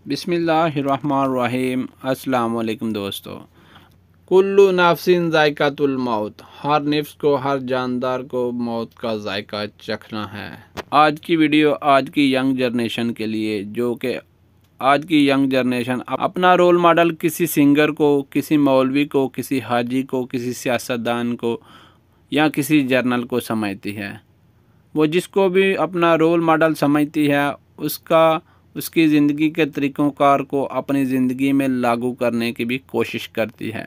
बिस्मिल्लाहिर्रहमानिर्रहीम। अस्सलाम वालेकुम दोस्तों। कुल्लु नफ्सिन ज़ायक़ातुल मौत, हर नफ्स को, हर जानदार को मौत का जायका चखना है। आज की वीडियो आज की यंग जनरेशन के लिए, जो कि आज की यंग जनरेशन अपना रोल मॉडल किसी सिंगर को, किसी मौलवी को, किसी हाजी को, किसी सियासतदान को या किसी जर्नल को समझती है। वो जिसको भी अपना रोल मॉडल समझती है उसकी ज़िंदगी के तरीक़ोंकार को अपनी ज़िंदगी में लागू करने की भी कोशिश करती है।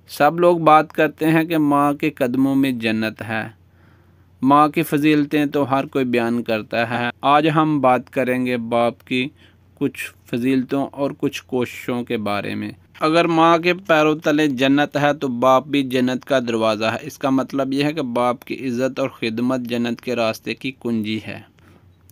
सब लोग बात करते हैं कि माँ के कदमों में जन्नत है, माँ की फजीलतें तो हर कोई बयान करता है। आज हम बात करेंगे बाप की कुछ फजीलतों और कुछ कोशिशों के बारे में। अगर माँ के पैरों तले जन्नत है तो बाप भी जन्नत का दरवाज़ा है। इसका मतलब यह है कि बाप की इज़्ज़त और ख़िदमत जन्नत के रास्ते की कुंजी है,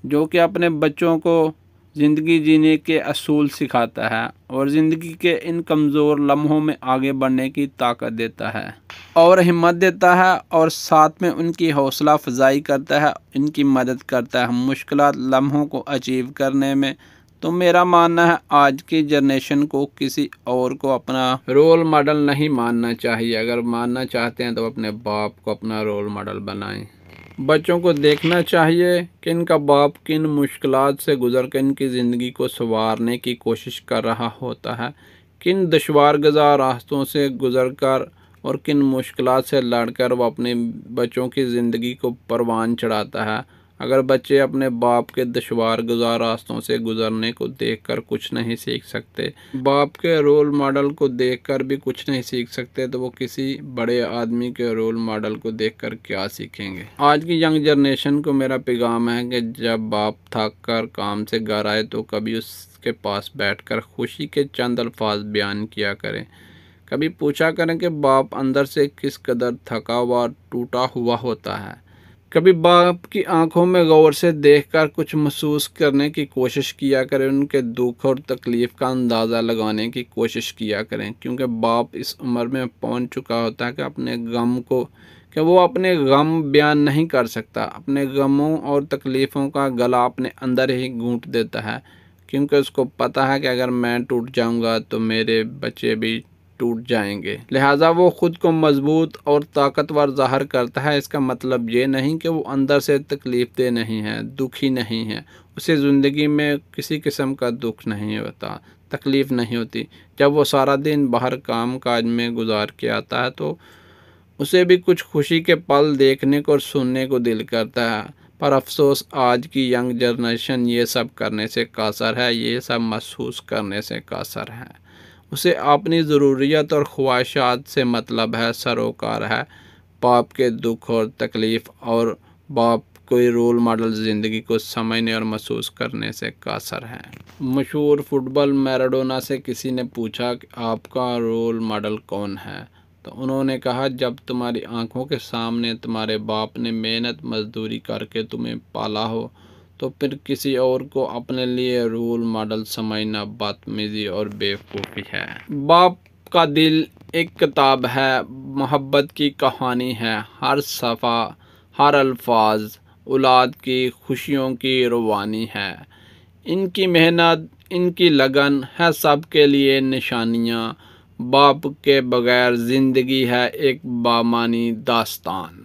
जो कि अपने बच्चों को ज़िंदगी जीने के असूल सिखाता है और ज़िंदगी के इन कमज़ोर लम्हों में आगे बढ़ने की ताकत देता है और हिम्मत देता है, और साथ में उनकी हौसला अफजाई करता है, इनकी मदद करता है मुश्किलात लम्हों को अचीव करने में। तो मेरा मानना है आज की जनरेशन को किसी और को अपना रोल मॉडल नहीं मानना चाहिए। अगर मानना चाहते हैं तो अपने बाप को अपना रोल मॉडल बनाएं। बच्चों को देखना चाहिए कि इनका बाप किन मुश्किलात से गुज़र कर इनकी ज़िंदगी को संवारने की कोशिश कर रहा होता है, किन दुश्वार गुज़ार रास्तों से गुज़र कर और किन मुश्किलात से लड़कर वो अपने बच्चों की ज़िंदगी को परवान चढ़ाता है। अगर बच्चे अपने बाप के दुश्वार गुज़ार रास्तों से गुज़रने को देखकर कुछ नहीं सीख सकते, बाप के रोल मॉडल को देखकर भी कुछ नहीं सीख सकते, तो वो किसी बड़े आदमी के रोल मॉडल को देखकर क्या सीखेंगे। आज की यंग जनरेशन को मेरा पैगाम है कि जब बाप थक कर काम से घर आए तो कभी उसके पास बैठकर खुशी के चंद अल्फाज बयान किया करें। कभी पूछा करें कि बाप अंदर से किस कदर थका हुआ टूटा हुआ होता है। कभी बाप की आंखों में गौर से देखकर कुछ महसूस करने की कोशिश किया करें, उनके दुख और तकलीफ़ का अंदाज़ा लगाने की कोशिश किया करें, क्योंकि बाप इस उम्र में पहुंच चुका होता है कि वो अपने गम बयान नहीं कर सकता। अपने गमों और तकलीफ़ों का गला अपने अंदर ही घूंट देता है, क्योंकि उसको पता है कि अगर मैं टूट जाऊंगा तो मेरे बच्चे भी टूट जाएंगे। लिहाजा वो ख़ुद को मजबूत और ताकतवर ज़ाहिर करता है। इसका मतलब ये नहीं कि वो अंदर से तकलीफ़देह नहीं है, दुखी नहीं है, उसे ज़िंदगी में किसी किस्म का दुख नहीं होता, तकलीफ़ नहीं होती। जब वो सारा दिन बाहर काम काज में गुजार के आता है तो उसे भी कुछ खुशी के पल देखने को और सुनने को दिल करता है। पर अफसोस आज की यंग जनरेशन ये सब करने से कासर है, ये सब महसूस करने से कासर है। उसे अपनी ज़रूरियत और ख्वाहिशात से मतलब है, सरोकार है बाप के दुख और तकलीफ़, और बाप कोई रोल मॉडल ज़िंदगी को समझने और महसूस करने से कासर है। मशहूर फुटबॉल मैराडोना से किसी ने पूछा कि आपका रोल मॉडल कौन है, तो उन्होंने कहा, जब तुम्हारी आंखों के सामने तुम्हारे बाप ने मेहनत मजदूरी करके तुम्हें पाला हो तो फिर किसी और को अपने लिए रोल मॉडल समझना बदतमीज़ी और बेवकूफ़ी है। बाप का दिल एक किताब है, मोहब्बत की कहानी है। हर सफ़ा, हर अल्फाज औलाद की खुशियों की रवानी है। इनकी मेहनत, इनकी लगन है सबके लिए निशानियाँ। बाप के बग़ैर ज़िंदगी है एक बामानी दास्तान।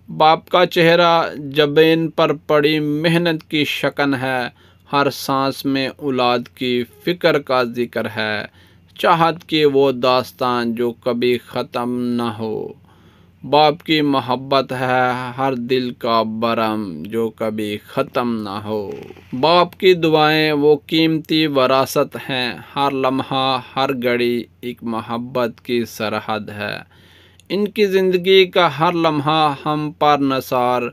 बाप का चेहरा जबीन पर पड़ी मेहनत की शकन है। हर सांस में औलाद की फ़िक्र का जिक्र है, चाहत की वो दास्तान जो कभी ख़त्म न हो। बाप की मोहब्बत है हर दिल का बरम जो कभी ख़त्म न हो। बाप की दुआएं वो कीमती वरासत हैं, हर लम्हा हर घड़ी एक मोहब्बत की सरहद है। इनकी ज़िंदगी का हर लम्हा हम पर नसार,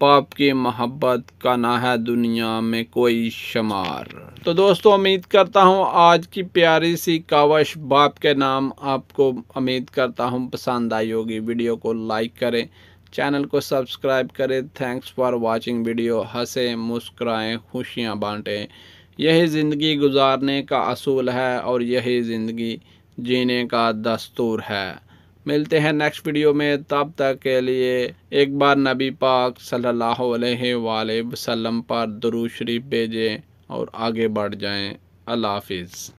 बाप की मोहब्बत का ना है दुनिया में कोई शुमार। तो दोस्तों, उम्मीद करता हूँ आज की प्यारी सी कावश बाप के नाम आपको उम्मीद करता हूँ पसंद आई होगी। वीडियो को लाइक करें, चैनल को सब्सक्राइब करें। Thanks for watching video. हंसें, मुस्कुराएं, खुशियाँ बांटें। यही ज़िंदगी गुजारने का असूल है और यही ज़िंदगी जीने का दस्तूर है। मिलते हैं नेक्स्ट वीडियो में, तब तक के लिए एक बार नबी पाक सल्लल्लाहु अलैहि वसल्लम पर दुरूद शरीफ भेजें और आगे बढ़ जाएं। اللہ حافظ۔